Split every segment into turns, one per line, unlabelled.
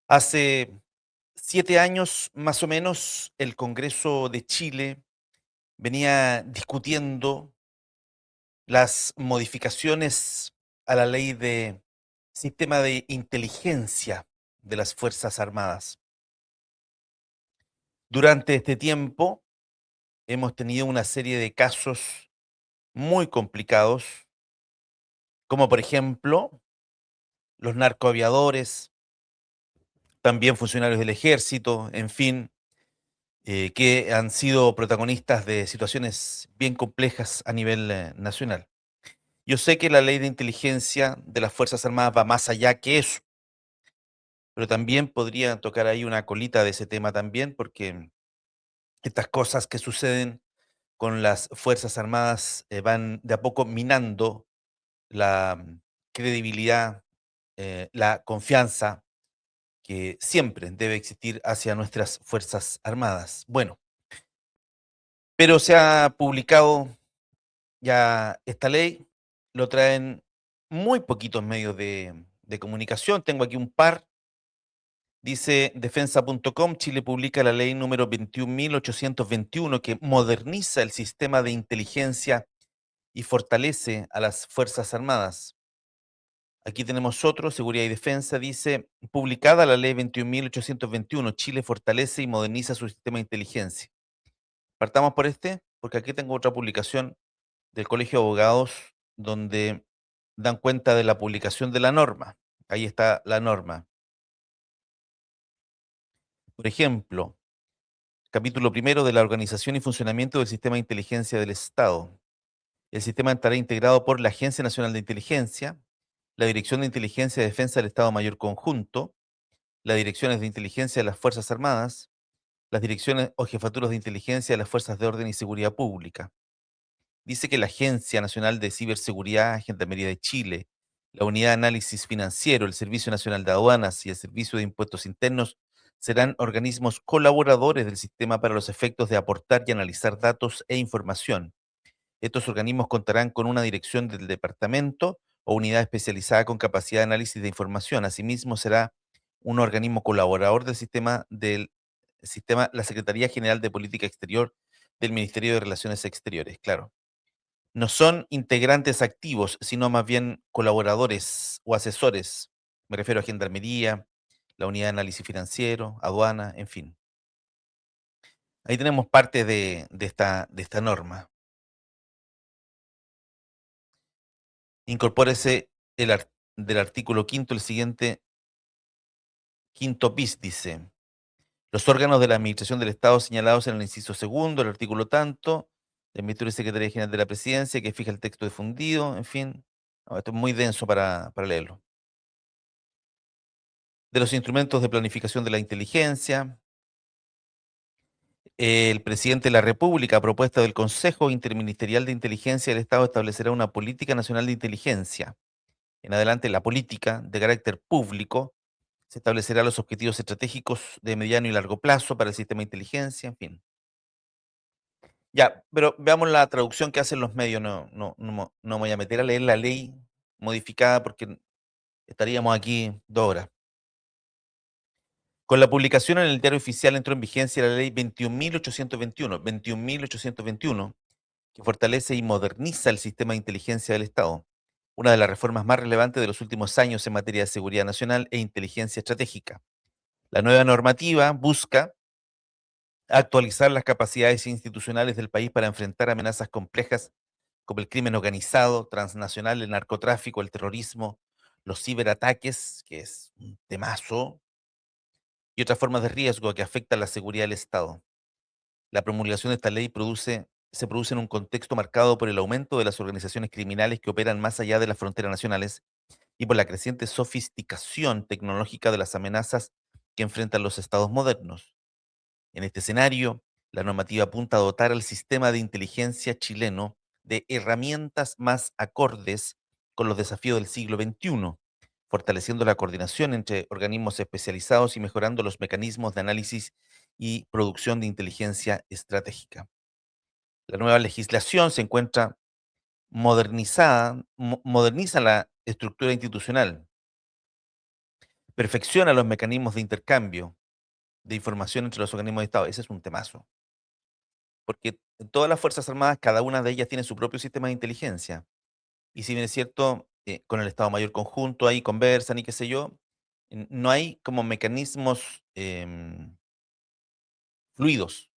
Hace 7 años, más o menos, el Congreso de Chile venía discutiendo las modificaciones a la ley de sistema de inteligencia de las Fuerzas Armadas. Durante este tiempo hemos tenido una serie de casos muy complicados, como por ejemplo los narcoaviadores, también funcionarios del ejército, en fin, que han sido protagonistas de situaciones bien complejas a nivel nacional. Yo sé que la ley de inteligencia de las Fuerzas Armadas va más allá que eso, pero también podría tocar ahí una colita de ese tema también, porque estas cosas que suceden con las Fuerzas Armadas van de a poco minando la credibilidad, la confianza que siempre debe existir hacia nuestras Fuerzas Armadas. Bueno, pero se ha publicado ya esta ley, lo traen muy poquitos medios de comunicación. Tengo aquí un par. Dice defensa.com, Chile publica la ley número 21.821 que moderniza el sistema de inteligencia y fortalece a las Fuerzas Armadas. Aquí tenemos otro, Seguridad y Defensa, dice, publicada la ley 21.821, Chile fortalece y moderniza su sistema de inteligencia. Partamos por este, porque aquí tengo otra publicación del Colegio de Abogados, donde dan cuenta de la publicación de la norma. Ahí está la norma. Por ejemplo, capítulo primero de la organización y funcionamiento del sistema de inteligencia del Estado. El sistema estará integrado por la Agencia Nacional de Inteligencia, la Dirección de Inteligencia y Defensa del Estado Mayor Conjunto, las Direcciones de Inteligencia de las Fuerzas Armadas, las Direcciones o Jefaturas de Inteligencia de las Fuerzas de Orden y Seguridad Pública. Dice que la Agencia Nacional de Ciberseguridad, Gendarmería de Chile, la Unidad de Análisis Financiero, el Servicio Nacional de Aduanas y el Servicio de Impuestos Internos serán organismos colaboradores del sistema para los efectos de aportar y analizar datos e información. Estos organismos contarán con una dirección del departamento o unidad especializada con capacidad de análisis de información. Asimismo, será un organismo colaborador del sistema, la Secretaría General de Política Exterior del Ministerio de Relaciones Exteriores, claro. No son integrantes activos, sino más bien colaboradores o asesores. Me refiero a Gendarmería, la Unidad de Análisis Financiero, Aduana, en fin. Ahí tenemos parte de esta norma. Incorpórese del artículo quinto el siguiente quinto bis, dice. Los órganos de la Administración del Estado señalados en el inciso segundo, el artículo tanto, la Administración y Secretaría General de la Presidencia, que fija el texto difundido, en fin. No, esto es muy denso para leerlo. De los instrumentos de planificación de la inteligencia, el presidente de la República, a propuesta del Consejo Interministerial de Inteligencia del Estado, establecerá una política nacional de inteligencia. En adelante, la política de carácter público se establecerá los objetivos estratégicos de mediano y largo plazo para el sistema de inteligencia, en fin. Ya, pero veamos la traducción que hacen los medios. No me voy a meter a leer la ley modificada porque estaríamos aquí 2 horas. Con la publicación en el Diario Oficial entró en vigencia la ley 21.821, que fortalece y moderniza el sistema de inteligencia del Estado, una de las reformas más relevantes de los últimos años en materia de seguridad nacional e inteligencia estratégica. La nueva normativa busca actualizar las capacidades institucionales del país para enfrentar amenazas complejas como el crimen organizado, transnacional, el narcotráfico, el terrorismo, los ciberataques, que es un temazo, y otras formas de riesgo que afectan la seguridad del Estado. La promulgación de esta ley se produce en un contexto marcado por el aumento de las organizaciones criminales que operan más allá de las fronteras nacionales y por la creciente sofisticación tecnológica de las amenazas que enfrentan los estados modernos. En este escenario, la normativa apunta a dotar al sistema de inteligencia chileno de herramientas más acordes con los desafíos del siglo XXI, fortaleciendo la coordinación entre organismos especializados y mejorando los mecanismos de análisis y producción de inteligencia estratégica. La nueva legislación se encuentra moderniza la estructura institucional, perfecciona los mecanismos de intercambio de información entre los organismos de Estado. Ese es un temazo, porque en todas las Fuerzas Armadas, cada una de ellas tiene su propio sistema de inteligencia. Y si bien es cierto, con el Estado Mayor conjunto ahí conversan y qué sé yo, no hay como mecanismos fluidos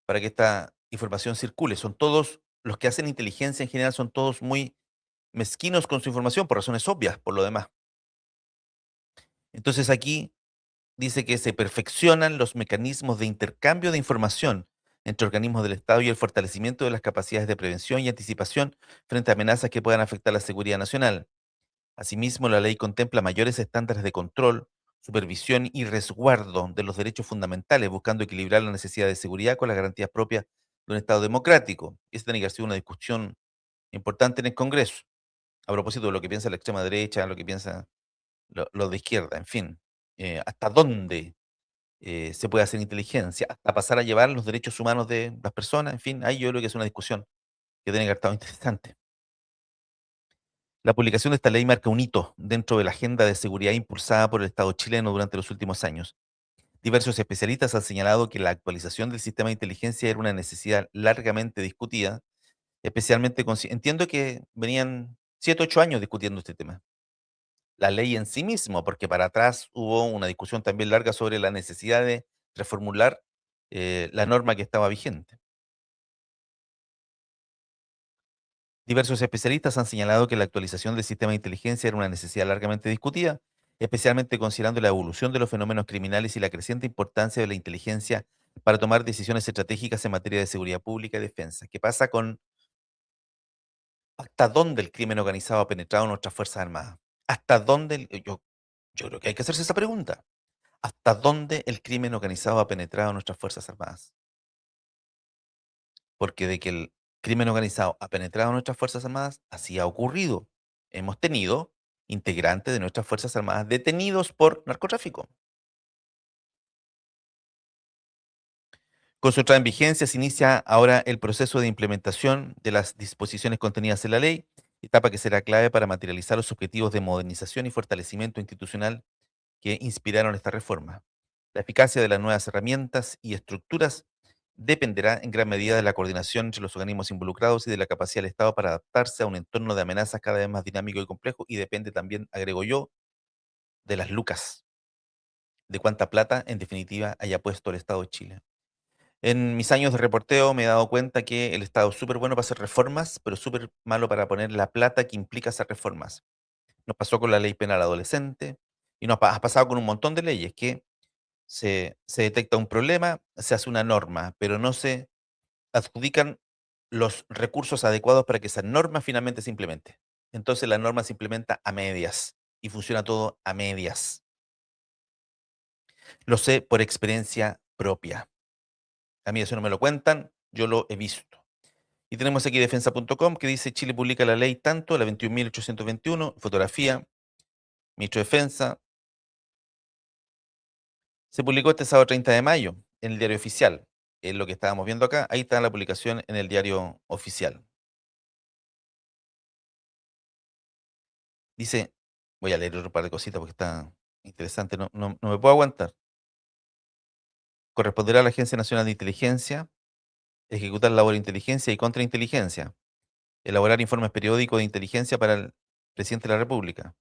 para que esta información circule. Son todos, los que hacen inteligencia en general son todos muy mezquinos con su información por razones obvias, por lo demás. Entonces aquí dice que se perfeccionan los mecanismos de intercambio de información entre organismos del Estado y el fortalecimiento de las capacidades de prevención y anticipación frente a amenazas que puedan afectar la seguridad nacional. Asimismo, la ley contempla mayores estándares de control, supervisión y resguardo de los derechos fundamentales, buscando equilibrar la necesidad de seguridad con las garantías propias de un Estado democrático. Esta tiene que ser una discusión importante en el Congreso, a propósito de lo que piensa la extrema derecha, lo que piensa lo de izquierda, en fin. ¿Hasta dónde se puede hacer inteligencia? Hasta pasar a llevar los derechos humanos de las personas, en fin, ahí yo creo que es una discusión que tiene que estar interesante. La publicación de esta ley marca un hito dentro de la agenda de seguridad impulsada por el Estado chileno durante los últimos años. Diversos especialistas han señalado que la actualización del sistema de inteligencia era una necesidad largamente discutida, especialmente entiendo que venían 7, 8 años discutiendo este tema. La ley en sí mismo, porque para atrás hubo una discusión también larga sobre la necesidad de reformular la norma que estaba vigente. Diversos especialistas han señalado que la actualización del sistema de inteligencia era una necesidad largamente discutida, especialmente considerando la evolución de los fenómenos criminales y la creciente importancia de la inteligencia para tomar decisiones estratégicas en materia de seguridad pública y defensa. ¿Qué pasa con hasta dónde el crimen organizado ha penetrado en nuestras Fuerzas Armadas? ¿Hasta dónde? Yo creo que hay que hacerse esa pregunta. ¿Hasta dónde el crimen organizado ha penetrado en nuestras Fuerzas Armadas? Porque de que el crimen organizado ha penetrado en nuestras Fuerzas Armadas, así ha ocurrido. Hemos tenido integrantes de nuestras Fuerzas Armadas detenidos por narcotráfico. Con su entrada en vigencia se inicia ahora el proceso de implementación de las disposiciones contenidas en la ley, etapa que será clave para materializar los objetivos de modernización y fortalecimiento institucional que inspiraron esta reforma. La eficacia de las nuevas herramientas y estructuras dependerá en gran medida de la coordinación entre los organismos involucrados y de la capacidad del Estado para adaptarse a un entorno de amenazas cada vez más dinámico y complejo, y depende también, agrego yo, de las lucas, de cuánta plata en definitiva haya puesto el Estado de Chile. En mis años de reporteo me he dado cuenta que el Estado es súper bueno para hacer reformas, pero súper malo para poner la plata que implica esas reformas. Nos pasó con la ley penal adolescente y ha pasado con un montón de leyes que se detecta un problema, se hace una norma, pero no se adjudican los recursos adecuados para que esa norma finalmente se implemente. Entonces la norma se implementa a medias y funciona todo a medias. Lo sé por experiencia propia. A mí eso no me lo cuentan, yo lo he visto. Y tenemos aquí defensa.com que dice Chile publica la ley tanto, la 21.821, fotografía, ministro de Defensa. Se publicó este sábado 30 de mayo en el diario oficial. Es lo que estábamos viendo acá. Ahí está la publicación en el diario oficial. Dice, voy a leer otro par de cositas porque está interesante, no me puedo aguantar. Corresponderá a la Agencia Nacional de Inteligencia ejecutar labor de inteligencia y contrainteligencia, elaborar informes periódicos de inteligencia para el presidente de la República,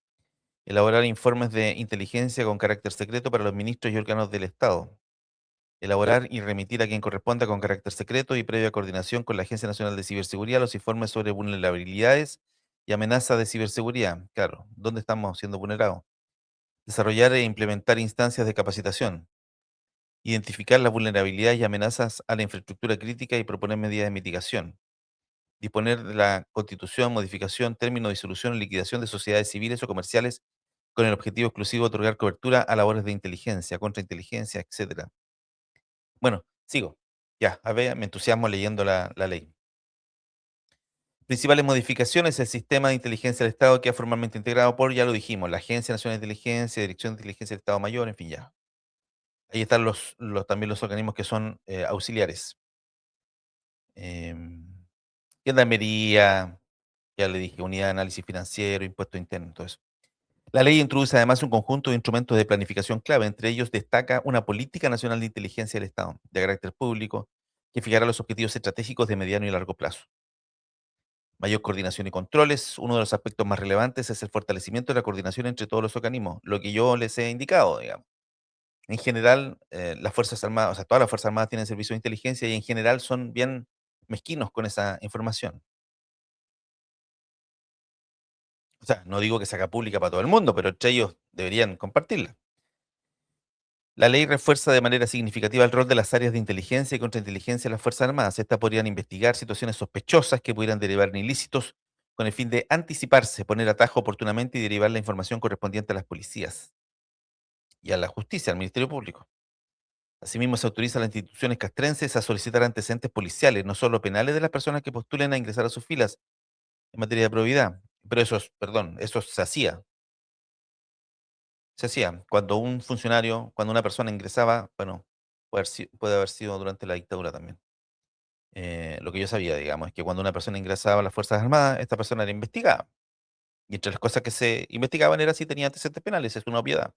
elaborar informes de inteligencia con carácter secreto para los ministros y órganos del Estado, elaborar y remitir a quien corresponda con carácter secreto y previa coordinación con la Agencia Nacional de Ciberseguridad los informes sobre vulnerabilidades y amenazas de ciberseguridad. Claro, ¿dónde estamos siendo vulnerados? Desarrollar e implementar instancias de capacitación, identificar las vulnerabilidades y amenazas a la infraestructura crítica y proponer medidas de mitigación, disponer de la constitución, modificación, término, disolución o liquidación de sociedades civiles o comerciales con el objetivo exclusivo de otorgar cobertura a labores de inteligencia, contrainteligencia, etcétera. Bueno, sigo. Ya, a ver, me entusiasmo leyendo la ley. Principales modificaciones: el sistema de inteligencia del Estado queda formalmente integrado por, ya lo dijimos, la Agencia Nacional de Inteligencia, Dirección de Inteligencia del Estado Mayor, en fin, ya. Ahí están también los organismos que son auxiliares. Em, Gendarmería, ya le dije, Unidad de Análisis Financiero, Impuesto Interno, todo eso. La ley introduce además un conjunto de instrumentos de planificación clave. Entre ellos destaca una política nacional de inteligencia del Estado, de carácter público, que fijará los objetivos estratégicos de mediano y largo plazo. Mayor coordinación y controles. Uno de los aspectos más relevantes es el fortalecimiento de la coordinación entre todos los organismos, lo que yo les he indicado, digamos. En general, las Fuerzas Armadas, o sea, todas las Fuerzas Armadas tienen servicio de inteligencia y en general son bien mezquinos con esa información. O sea, no digo que se haga pública para todo el mundo, pero entre ellos deberían compartirla. La ley refuerza de manera significativa el rol de las áreas de inteligencia y contrainteligencia de las Fuerzas Armadas. Estas podrían investigar situaciones sospechosas que pudieran derivar en ilícitos con el fin de anticiparse, poner atajo oportunamente y derivar la información correspondiente a las policías y a la justicia, al Ministerio Público. Asimismo, se autoriza a las instituciones castrenses a solicitar antecedentes policiales, no solo penales, de las personas que postulen a ingresar a sus filas en materia de probidad. Pero eso se hacía cuando un funcionario, cuando una persona ingresaba, bueno, puede haber sido durante la dictadura también. Lo que yo sabía, digamos, es que cuando una persona ingresaba a las Fuerzas Armadas, esta persona era investigada. Y entre las cosas que se investigaban era si tenía antecedentes penales, es una obviedad.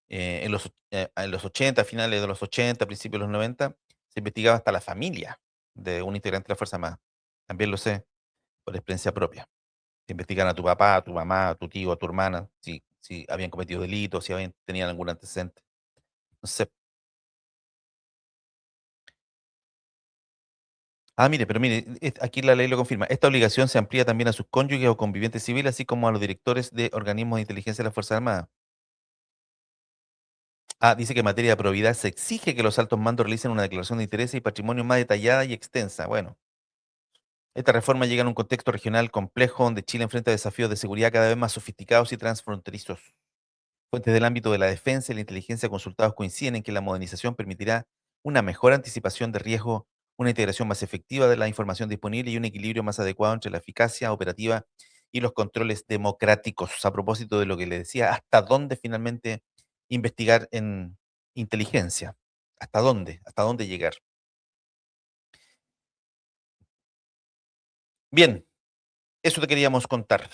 En los 80, finales de los 80, principios de los 90, se investigaba hasta la familia de un integrante de la Fuerza Armada. También lo sé por experiencia propia. Te investigan a tu papá, a tu mamá, a tu tío, a tu hermana, si habían cometido delitos, si tenían algún antecedente. No sé. Mire, pero mire, aquí la ley lo confirma. Esta obligación se amplía también a sus cónyuges o convivientes civiles, así como a los directores de organismos de inteligencia de las Fuerzas Armadas. Dice que en materia de probidad se exige que los altos mandos realicen una declaración de interés y patrimonio más detallada y extensa. Bueno, esta reforma llega en un contexto regional complejo donde Chile enfrenta desafíos de seguridad cada vez más sofisticados y transfronterizos. Fuentes del ámbito de la defensa y la inteligencia consultados coinciden en que la modernización permitirá una mejor anticipación de riesgo, una integración más efectiva de la información disponible y un equilibrio más adecuado entre la eficacia operativa y los controles democráticos. A propósito de lo que le decía, ¿hasta dónde finalmente investigar en inteligencia? ¿Hasta dónde? ¿Hasta dónde llegar? Bien, eso te queríamos contar.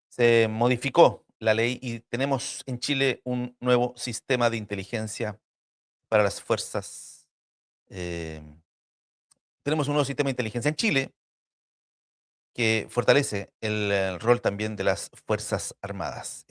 Se modificó la ley y tenemos en Chile un nuevo sistema de inteligencia para las fuerzas. eh, Tenemos un nuevo sistema de inteligencia en Chile que fortalece el rol también de las Fuerzas Armadas.